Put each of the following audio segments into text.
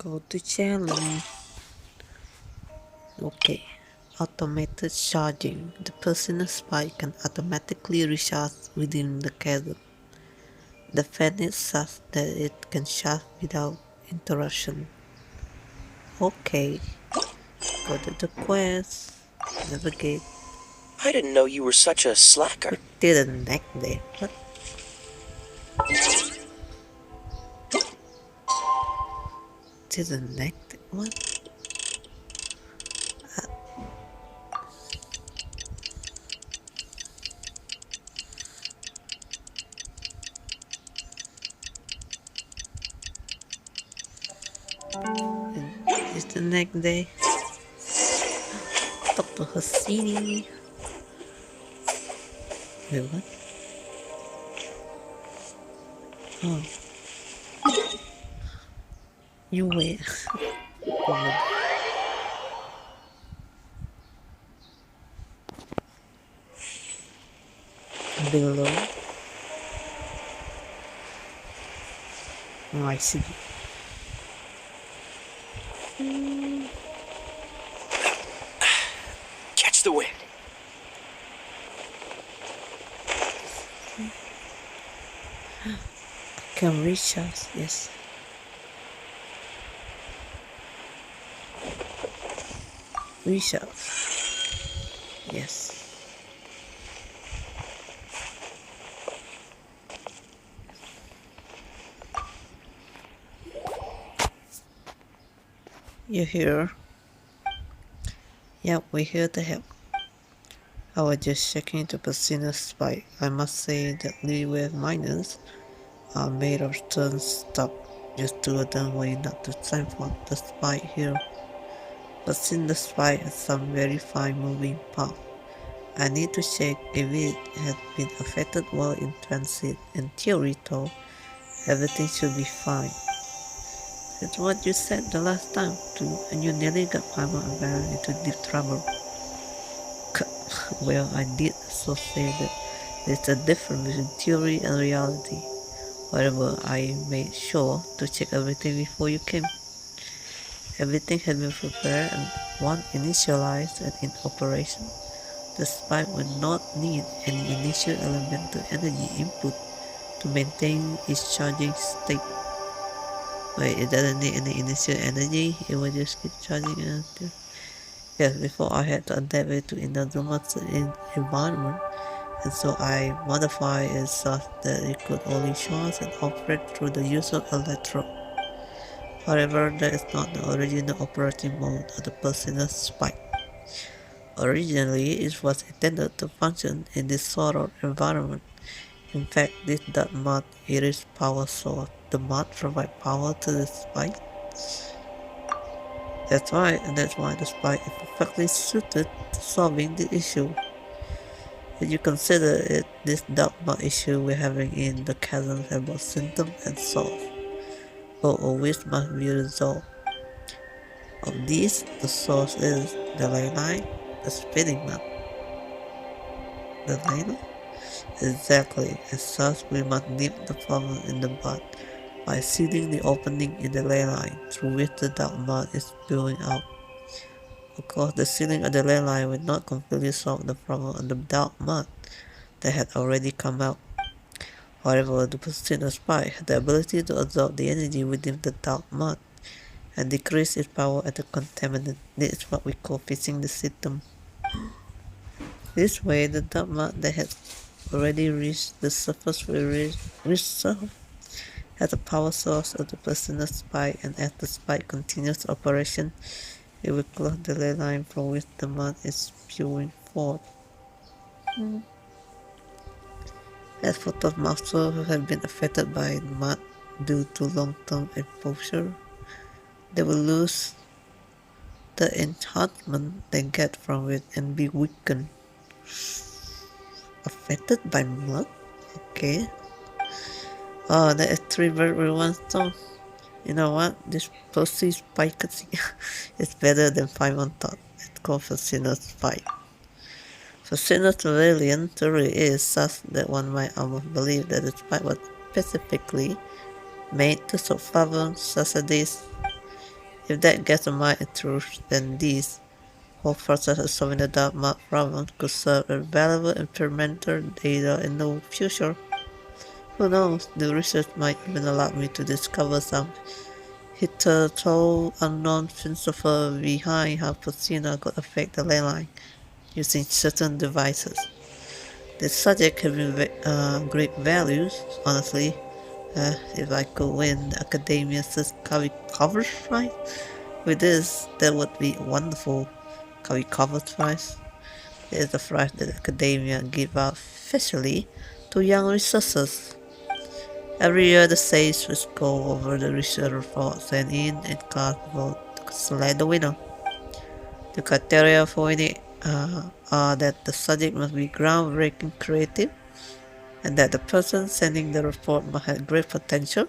Go to challenge. Okay. Automated charging. The personal spike can automatically recharge within the chasm. The fan is such that it can charge without interruption. Okay. Go to the quest. Navigate. I didn't know you were such a slacker. Did a neck there. What? Did a neck there? What? Is the neck day? Talk to Hasini. Wait, what? Oh. You wait. Below. Oh, I see. Catch the wind. Can reach us, yes. Reach us. Yes. You're here. Yep, we're here to help. I was just checking the Pacino spike. I must say that leeway miners are made of stern stuff. Just two of them way not to time for the spike here. But since the spike has some very fine moving parts, I need to check if it had been affected while in transit. In theory though, everything should be fine. That's what you said the last time too, and you nearly got Primal and Baron into deep trouble. Well, I did so say that there's a difference between theory and reality. However, I made sure to check everything before you came. Everything had been prepared and once initialized and in operation, the spike would not need any initial elemental energy input to maintain its charging state. Wait, it doesn't need any initial energy, it will just keep charging until... Yes, before I had to adapt it to Inazuma's environment, and so I modified it such that it could only charge and operate through the use of electro. However, that is not the original operating mode of the personal spike. Originally, it was intended to function in this sort of environment. In fact, this mod is its power source. The mod provides power to the spike. That's right, and that's why the spike is perfectly suited to solving the issue. If you consider it, this mod issue we're having in the chasm has both symptom and solve, both of which must be resolved. Of these, the source is the ley line, the spinning map. The ley line? Exactly, as such we must nip the problem in the bud by sealing the opening in the ley line through which the dark mud is spewing out. Of course, the sealing of the ley line will not completely solve the problem of the dark mud that had already come out. However, the persistent spike had the ability to absorb the energy within the dark mud and decrease its power at the contaminant. This is what we call fixing the system. This way, the dark mud that had already reached the surface will resolve as a power source of the personal spike, and as the spike continues operation, it will close the ley line from which the mud is spewing forth. As photo monsters who have been affected by mud due to long-term exposure, they will lose the enhancement they get from it and be weakened. Affected by mud? Okay. Oh, that is 3 birds with 1 stone. You know what? This pussy spike is better than 5 on top. It's called Fascina's Spike. Fascina's variant theory is such that one might almost believe that the spike was specifically made to solve problems such as this. If that gets a mind in truth, then these whole process of solving the dark matter problem could serve as valuable experimental data in the future. Who knows, the research might even allow me to discover some hitherto unknown principle behind how Placina could affect the ley line using certain devices. This subject has been great values, honestly. If I could win the Academia's cover prize with this, that would be wonderful. Cover prize is the prize that Academia give out officially to young researchers. Every year the sage will go over the research reports and in class vote to select the winner. The criteria for winning are that the subject must be groundbreaking creative, and that the person sending the report must have great potential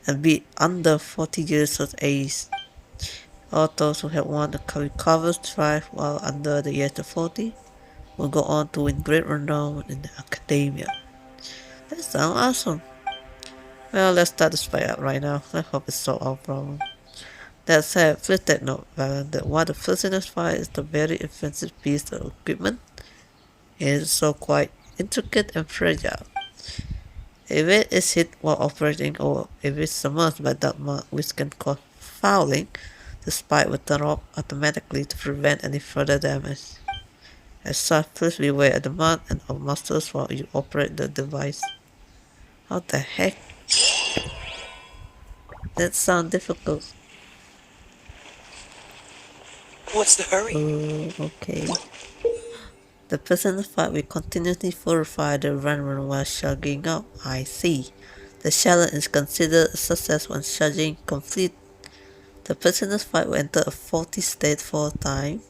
and be under 40 years of age. Authors who have won the covers prize while under the age of 40 will go on to win great renown in the academia. That sounds awesome. Well, let's start the spy up right now. I hope it solves our problem. That said, please take note that while the Prisoner Spy is a very expensive piece of equipment, it is so quite intricate and fragile. If it is hit while operating or if it's submerged by dark mud which can cause fouling, the spy will turn off automatically to prevent any further damage. As such, please beware of the mud and of monsters while you operate the device. How the heck? That sounds difficult. What's the hurry? Okay. The Prisoner Fight will continuously fortify the environment while charging up. I see. The challenge is considered a success when charging complete. The Prisoner's Fight will enter a 40 state for a time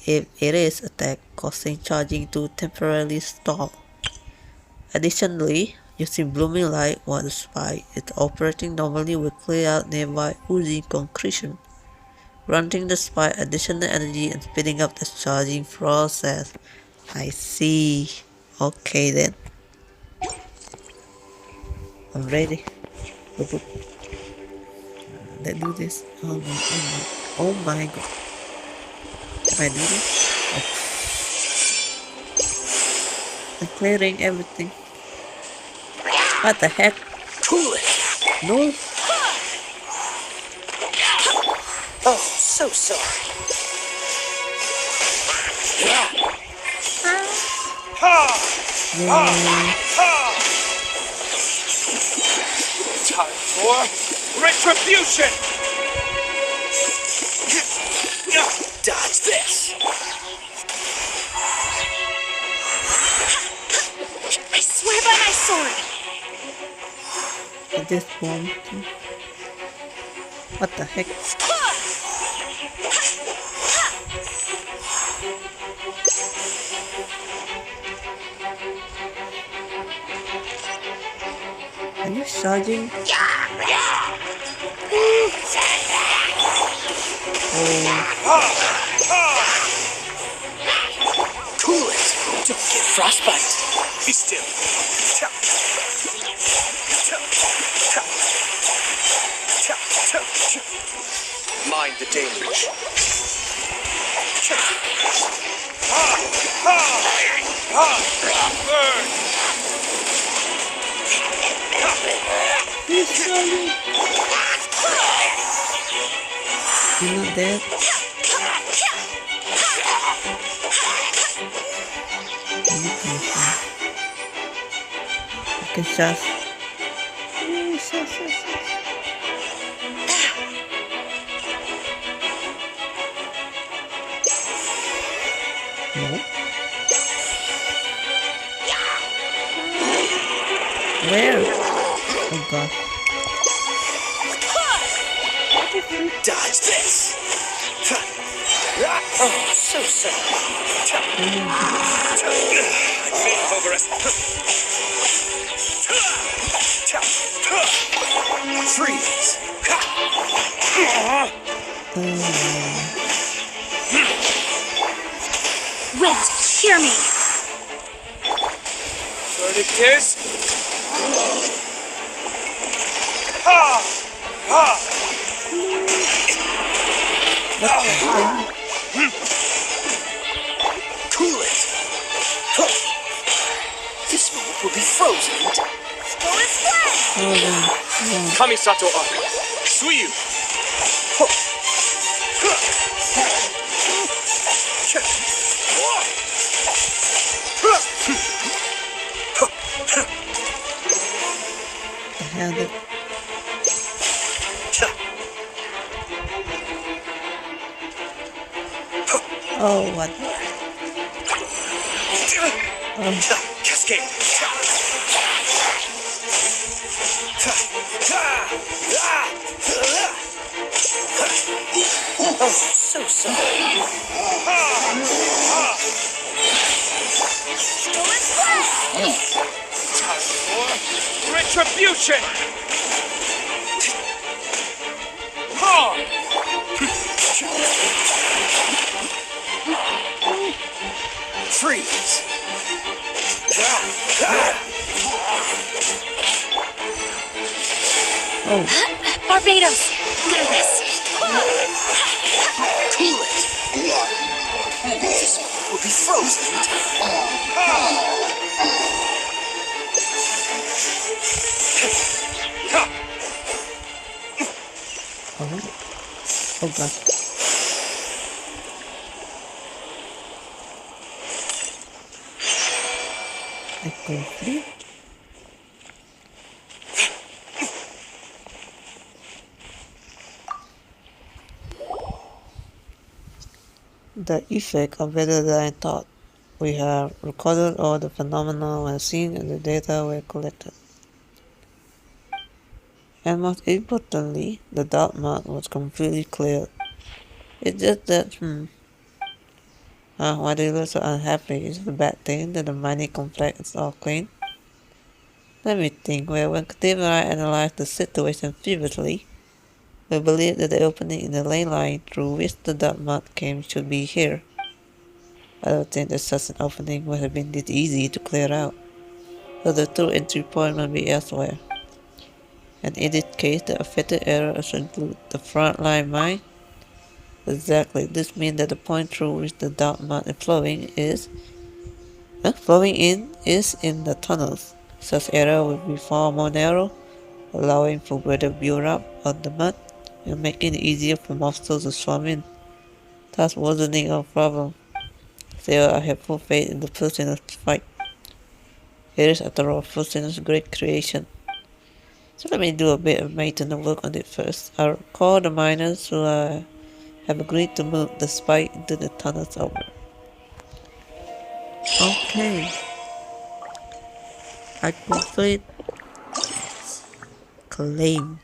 if it is attacked, causing charging to temporarily stop. Additionally, using blooming light while the spy is operating normally will clear out nearby oozing concretion, granting the spy additional energy and speeding up the charging process. I see. Okay then. I'm ready. Let's do this. Oh my god. Can I do this? Oh. I'm clearing everything. What the heck? Cool it! No. Oh, so sorry. Time for retribution! Dodge this! I swear by my sword! This one. What the heck? Are you charging? Cool it! Don't get frostbite! Be still! Mind the damage. Burn! He's charging. You're not dead? You can charge. No. Where? Oh god. Dodge this! Oh, so sorry. I may have overestimated. Freeze! Wind, hear me! Verdict is... Ha! Ha! Cool it. This moment will be frozen. Go is flame! Kamisato up. Suyu. Handed. Oh, what? Cascade. Oh, so sorry. Go is flame! Time for retribution. Freeze. Oh, Barbados! Got this! Cool it. This moment will be frozen. oh, oh god. I complete. The effect are better than I thought. We have recorded all the phenomena we have seen and the data we have collected. And most importantly, the dark mark was completely cleared. It's just that, why do you look so unhappy? Is it a bad thing that the mining complex is all clean? Let me think. Well, when Steve and I analyzed the situation previously, we believe that the opening in the ley line through which the dark mark came should be here. I don't think that such an opening would have been this easy to clear out, so the true entry point must be elsewhere. And in this case, the affected area should include the front line mine. Exactly, this means that the point through which the dark mark is flowing in is in the tunnels. Such area will be far more narrow, allowing for greater build-up of the mud and making it easier for monsters to swim in. That wasn't a problem. Still, I have full faith in the Fusioners fight. It is, after all, Fusioners' great creation. So let me do a bit of maintenance work on it first. I'll call the miners who have agreed to move the spike into the tunnels over. Okay. I complete claim.